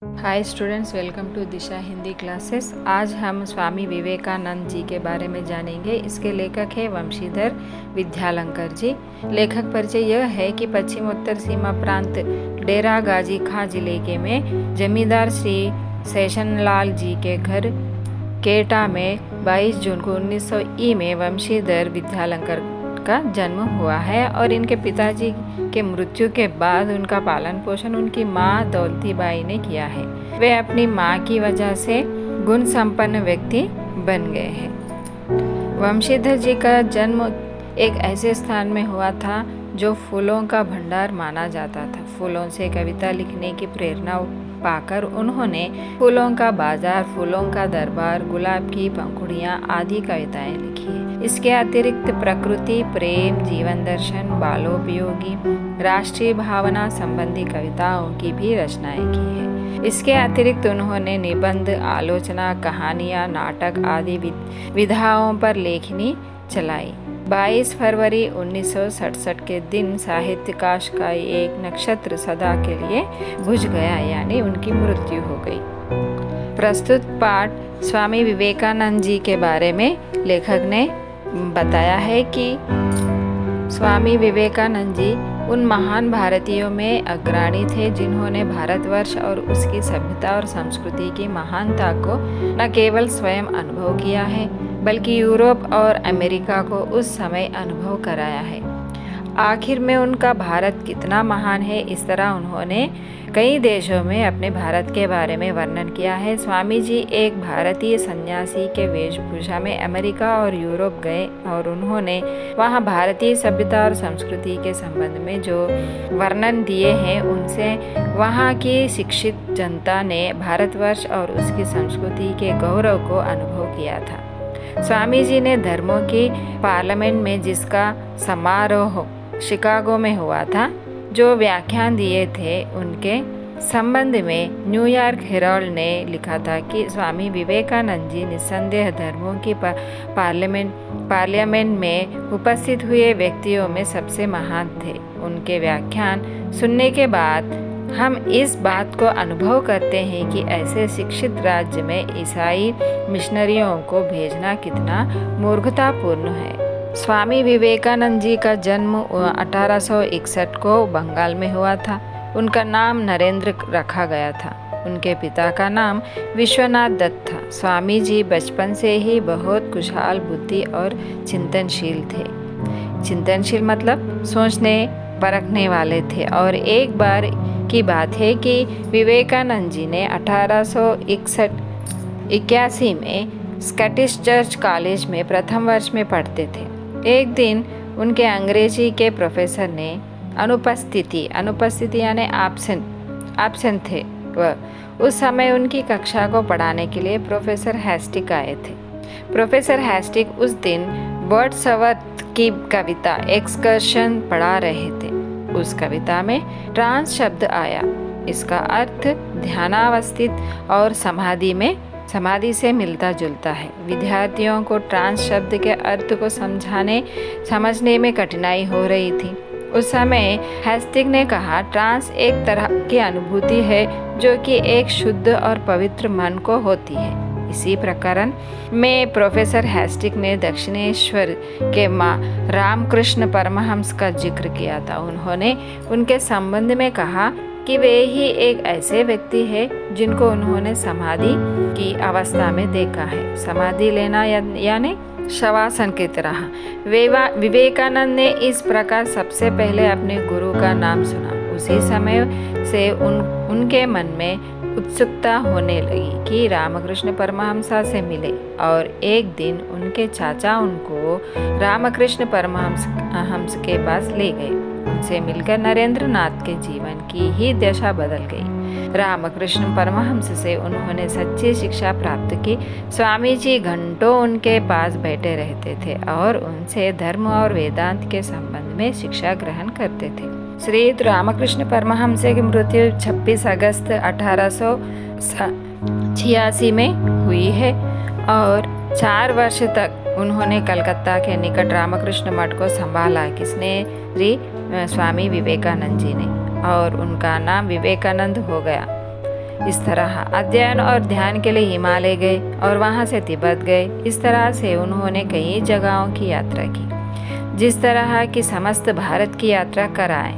Hi students, welcome to Disha Hindi classes. आज हम स्वामी विवेकानंद जी के बारे में जानेंगे। इसके लेखक है वंशीधर विद्यालंकर जी। लेखक परिचय यह है कि पश्चिमोत्तर सीमा प्रांत डेरा गाजी खां जिले के में जमींदार श्री शेषनलाल जी के घर केटा में 22 जून को 1900 ई में वंशीधर विद्यालंकर का जन्म हुआ है और इनके पिताजी के मृत्यु के बाद उनका पालन पोषण उनकी माँ दौलती बाई ने किया है। वे अपनी माँ की वजह से गुण संपन्न व्यक्ति बन गए हैं। वंशीधर जी का जन्म एक ऐसे स्थान में हुआ था जो फूलों का भंडार माना जाता था। फूलों से कविता लिखने की प्रेरणा पाकर उन्होंने फूलों का बाजार, फूलों का दरबार, गुलाब की पंखुड़ियाँ आदि कविताएं लिखी है। इसके अतिरिक्त प्रकृति, प्रेम, जीवन दर्शन, बालोपयोगी, राष्ट्रीय भावना संबंधी कविताओं की भी रचनाएं की है। इसके अतिरिक्त उन्होंने निबंध, आलोचना, कहानियाँ, नाटक आदि विधाओं पर लेखनी चलाई। 22 फरवरी 1967 के दिन साहित्याकाश का एक नक्षत्र सदा के लिए बुझ गया, यानी उनकी मृत्यु हो गई। प्रस्तुत पाठ स्वामी विवेकानंद जी के बारे में लेखक ने बताया है कि स्वामी विवेकानंद जी उन महान भारतीयों में अग्रणी थे जिन्होंने भारतवर्ष और उसकी सभ्यता और संस्कृति की महानता को न केवल स्वयं अनुभव किया है बल्कि यूरोप और अमेरिका को उस समय अनुभव कराया है। आखिर में उनका भारत कितना महान है, इस तरह उन्होंने कई देशों में अपने भारत के बारे में वर्णन किया है। स्वामी जी एक भारतीय सन्यासी के वेशभूषा में अमेरिका और यूरोप गए और उन्होंने वहाँ भारतीय सभ्यता और संस्कृति के संबंध में जो वर्णन दिए हैं उनसे वहाँ की शिक्षित जनता ने भारतवर्ष और उसकी संस्कृति के गौरव को अनुभव किया था। स्वामी जी ने धर्मों की पार्लियामेंट में, जिसका समारोह शिकागो में हुआ था, जो व्याख्यान दिए थे उनके संबंध में न्यूयॉर्क हेराल्ड ने लिखा था कि स्वामी विवेकानंद जी निस्संदेह धर्मों की पार्लियामेंट में उपस्थित हुए व्यक्तियों में सबसे महान थे। उनके व्याख्यान सुनने के बाद हम इस बात को अनुभव करते हैं कि ऐसे शिक्षित राज्य में ईसाई मिशनरियों को भेजना कितना मूर्खतापूर्ण है। स्वामी विवेकानंद जी का जन्म 1861 को बंगाल में हुआ था। उनका नाम नरेंद्र रखा गया था। उनके पिता का नाम विश्वनाथ दत्त था। स्वामी जी बचपन से ही बहुत खुशहाल बुद्धि और चिंतनशील थे। चिंतनशील मतलब सोचने परखने वाले थे। और एक बार की बात है कि विवेकानंद जी ने 1881 में स्कॉटिश चर्च कॉलेज में प्रथम वर्ष में पढ़ते थे। एक दिन उनके अंग्रेजी के प्रोफेसर ने अनुपस्थिति यानी एब्सेंट थे। वह उस समय उनकी कक्षा को पढ़ाने के लिए प्रोफेसर हेस्टिक आए थे। प्रोफेसर हेस्टिक उस दिन वर्ड्सवर्थ की कविता एक्सकर्शन पढ़ा रहे थे। उस कविता में ट्रांस शब्द आया। इसका अर्थ ध्यानावस्थित और समाधि से मिलता जुलता है। विद्यार्थियों को ट्रांस शब्द के अर्थ को समझने में कठिनाई हो रही थी। उस समय हेस्टिक ने कहा, ट्रांस एक तरह की अनुभूति है जो कि एक शुद्ध और पवित्र मन को होती है। इसी प्रकरण में प्रोफेसर हेस्टिक ने दक्षिणेश्वर के माँ रामकृष्ण परमहंस का जिक्र किया था। उन्होंने उनके संबंध में कहा कि वे ही एक ऐसे व्यक्ति हैं जिनको उन्होंने समाधि की अवस्था में देखा है। समाधि लेना यानी शवासन की तरह। विवेकानंद ने इस प्रकार सबसे पहले अपने गुरु का नाम सुना। उसी समय से उनके मन में उत्सुकता होने लगी कि रामकृष्ण परमहंस से मिले। और एक दिन उनके चाचा उनको रामकृष्ण परमहंस के पास ले गए। उनसे मिलकर नरेंद्र नाथ के जीवन की ही दशा बदल गई। रामकृष्ण परमहंस से उन्होंने सच्ची शिक्षा प्राप्त की। स्वामी जी घंटों उनके पास बैठे रहते थे और उनसे धर्म और वेदांत के संबंध में शिक्षा ग्रहण करते थे। श्री रामकृष्ण परमहंस की मृत्यु 26 अगस्त 1886 में हुई है और 4 वर्ष तक उन्होंने कलकत्ता के निकट रामकृष्ण मठ को संभाला। किसने? स्वामी विवेकानंद जी ने। और उनका नाम विवेकानंद हो गया। इस तरह अध्ययन और ध्यान के लिए हिमालय गए और वहां से तिब्बत गए। इस तरह से उन्होंने कई जगहों की यात्रा की, जिस तरह की समस्त भारत की यात्रा कर आए।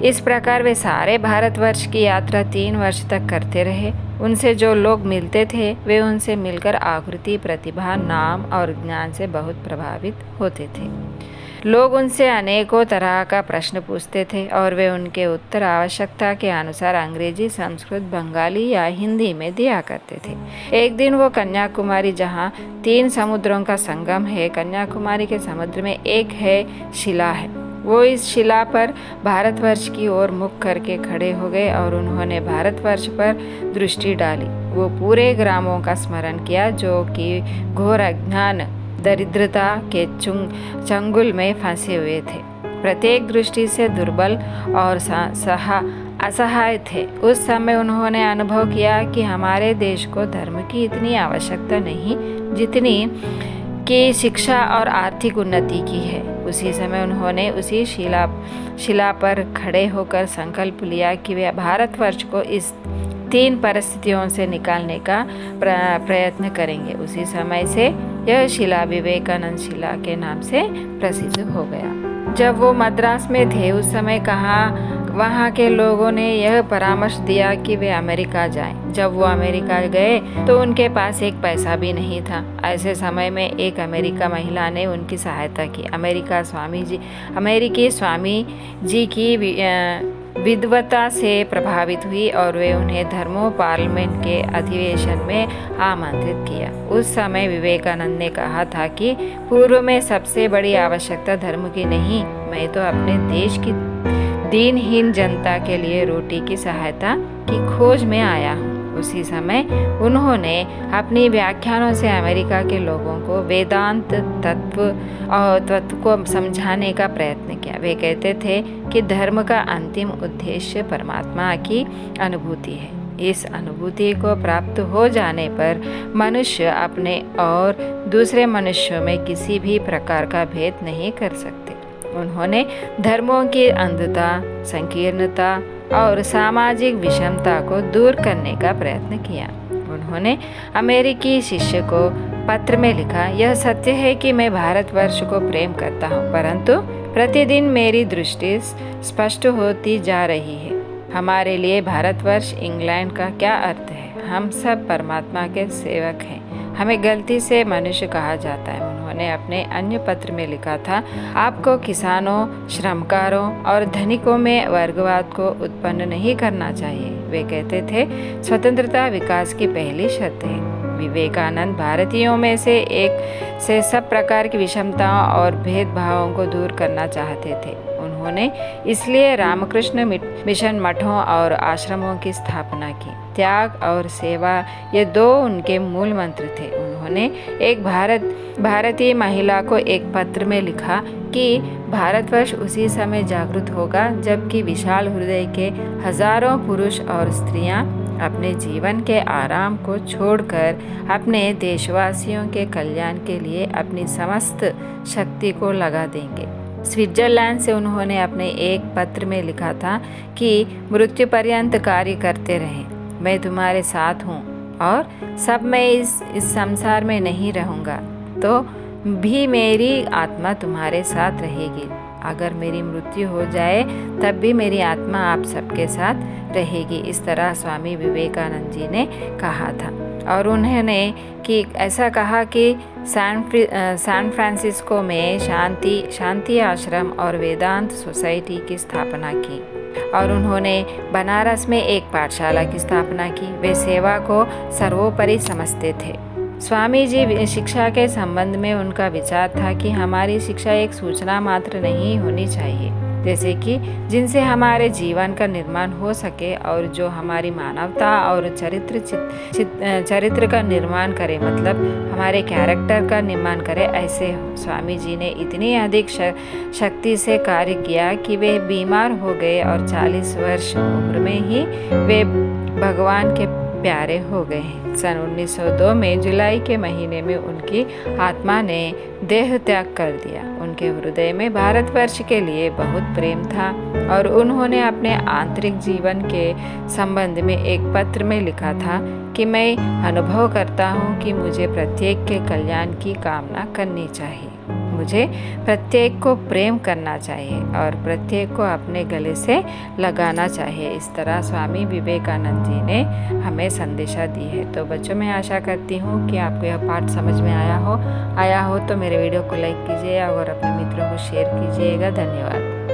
इस प्रकार वे सारे भारतवर्ष की यात्रा 3 वर्ष तक करते रहे। उनसे जो लोग मिलते थे वे उनसे मिलकर आकृति, प्रतिभा, नाम और ज्ञान से बहुत प्रभावित होते थे। लोग उनसे अनेकों तरह का प्रश्न पूछते थे और वे उनके उत्तर आवश्यकता के अनुसार अंग्रेजी, संस्कृत, बंगाली या हिंदी में दिया करते थे। एक दिन वो कन्याकुमारी, जहाँ 3 समुद्रों का संगम है, कन्याकुमारी के समुद्र में एक है शिला है, वो इस शिला पर भारतवर्ष की ओर मुख करके खड़े हो गए और उन्होंने भारतवर्ष पर दृष्टि डाली। वो पूरे ग्रामों का स्मरण किया जो कि घोर अज्ञान, दरिद्रता के चंगुल में फंसे हुए थे, प्रत्येक दृष्टि से दुर्बल और असहाय थे। उस समय उन्होंने अनुभव किया कि हमारे देश को धर्म की इतनी आवश्यकता नहीं जितनी कि शिक्षा और आर्थिक उन्नति की है। उसी समय उन्होंने उसी शिला पर खड़े होकर संकल्प लिया कि वे भारतवर्ष को इस 3 परिस्थितियों से निकालने का प्रयत्न करेंगे। उसी समय से यह शिला विवेकानंद शिला के नाम से प्रसिद्ध हो गया। जब वो मद्रास में थे उस समय वहाँ के लोगों ने यह परामर्श दिया कि वे अमेरिका जाएं। जब वो अमेरिका गए तो उनके पास एक पैसा भी नहीं था। ऐसे समय में एक अमेरिका महिला ने उनकी सहायता की। अमेरिकी स्वामी जी की विद्वता से प्रभावित हुई और वे उन्हें धर्मों पार्लियामेंट के अधिवेशन में आमंत्रित किया। उस समय विवेकानंद ने कहा था कि पूर्व में सबसे बड़ी आवश्यकता धर्म की नहीं, मैं तो अपने देश की दीनहीन जनता के लिए रोटी की सहायता की खोज में आया हूँ। उसी समय उन्होंने अपनी व्याख्यानों से अमेरिका के लोगों को वेदांत तत्व को समझाने का प्रयत्न किया। वे कहते थे कि धर्म का अंतिम उद्देश्य परमात्मा की अनुभूति है। इस अनुभूति को प्राप्त हो जाने पर मनुष्य अपने और दूसरे मनुष्यों में किसी भी प्रकार का भेद नहीं कर सकते। उन्होंने धर्मों की अंधता, संकीर्णता और सामाजिक विषमता को दूर करने का प्रयत्न किया। उन्होंने अमेरिकी शिष्य को पत्र में लिखा, यह सत्य है कि मैं भारतवर्ष को प्रेम करता हूँ, परंतु प्रतिदिन मेरी दृष्टि स्पष्ट होती जा रही है। हमारे लिए भारतवर्ष, इंग्लैंड का क्या अर्थ है? हम सब परमात्मा के सेवक हैं। हमें गलती से मनुष्य कहा जाता है। उन्होंने अपने अन्य पत्र में लिखा था, आपको किसानों, श्रमकारों और धनिकों में वर्गवाद को उत्पन्न नहीं करना चाहिए। वे कहते थे, स्वतंत्रता विकास की पहली शर्त है। विवेकानंद भारतीयों में से एक से सब प्रकार की विषमताओं और भेदभावों को दूर करना चाहते थे। उन्होंने इसलिए रामकृष्ण मिशन मठों और आश्रमों की स्थापना की। त्याग और सेवा, ये 2 उनके मूल मंत्र थे। उन्होंने एक भारतीय महिला को एक पत्र में लिखा कि भारतवर्ष उसी समय जागृत होगा जबकि विशाल हृदय के हजारों पुरुष और स्त्रियां अपने जीवन के आराम को छोड़कर अपने देशवासियों के कल्याण के लिए अपनी समस्त शक्ति को लगा देंगे। स्विट्जरलैंड से उन्होंने अपने एक पत्र में लिखा था कि मृत्यु पर्यंत कार्य करते रहें, मैं तुम्हारे साथ हूँ और सब मैं इस संसार में नहीं रहूँगा तो भी मेरी आत्मा तुम्हारे साथ रहेगी। अगर मेरी मृत्यु हो जाए तब भी मेरी आत्मा आप सबके साथ रहेगी। इस तरह स्वामी विवेकानंद जी ने कहा था। और उन्होंने ऐसा कहा कि सैन फ्रांसिस्को में शांति आश्रम और वेदांत सोसाइटी की स्थापना की और उन्होंने बनारस में एक पाठशाला की स्थापना की। वे सेवा को सर्वोपरि समझते थे। स्वामी जी शिक्षा के संबंध में उनका विचार था कि हमारी शिक्षा एक सूचना मात्र नहीं होनी चाहिए, जैसे कि जिनसे हमारे जीवन का निर्माण हो सके और जो हमारी मानवता और चरित्र का निर्माण करे, मतलब हमारे कैरेक्टर का निर्माण करे, ऐसे हो। स्वामी जी ने इतनी अधिक शक्ति से कार्य किया कि वे बीमार हो गए और 40 वर्ष उम्र में ही वे भगवान के प्यारे हो गए हैं। सन 1902 में जुलाई के महीने में उनकी आत्मा ने देह त्याग कर दिया। उनके हृदय में भारतवर्ष के लिए बहुत प्रेम था और उन्होंने अपने आंतरिक जीवन के संबंध में एक पत्र में लिखा था कि मैं अनुभव करता हूँ कि मुझे प्रत्येक के कल्याण की कामना करनी चाहिए। मुझे प्रत्येक को प्रेम करना चाहिए और प्रत्येक को अपने गले से लगाना चाहिए। इस तरह स्वामी विवेकानंद जी ने हमें संदेशा दी है। तो बच्चों, मैं आशा करती हूँ कि आपको यह पाठ समझ में आया हो तो मेरे वीडियो को लाइक कीजिए और अपने मित्रों को शेयर कीजिएगा। धन्यवाद।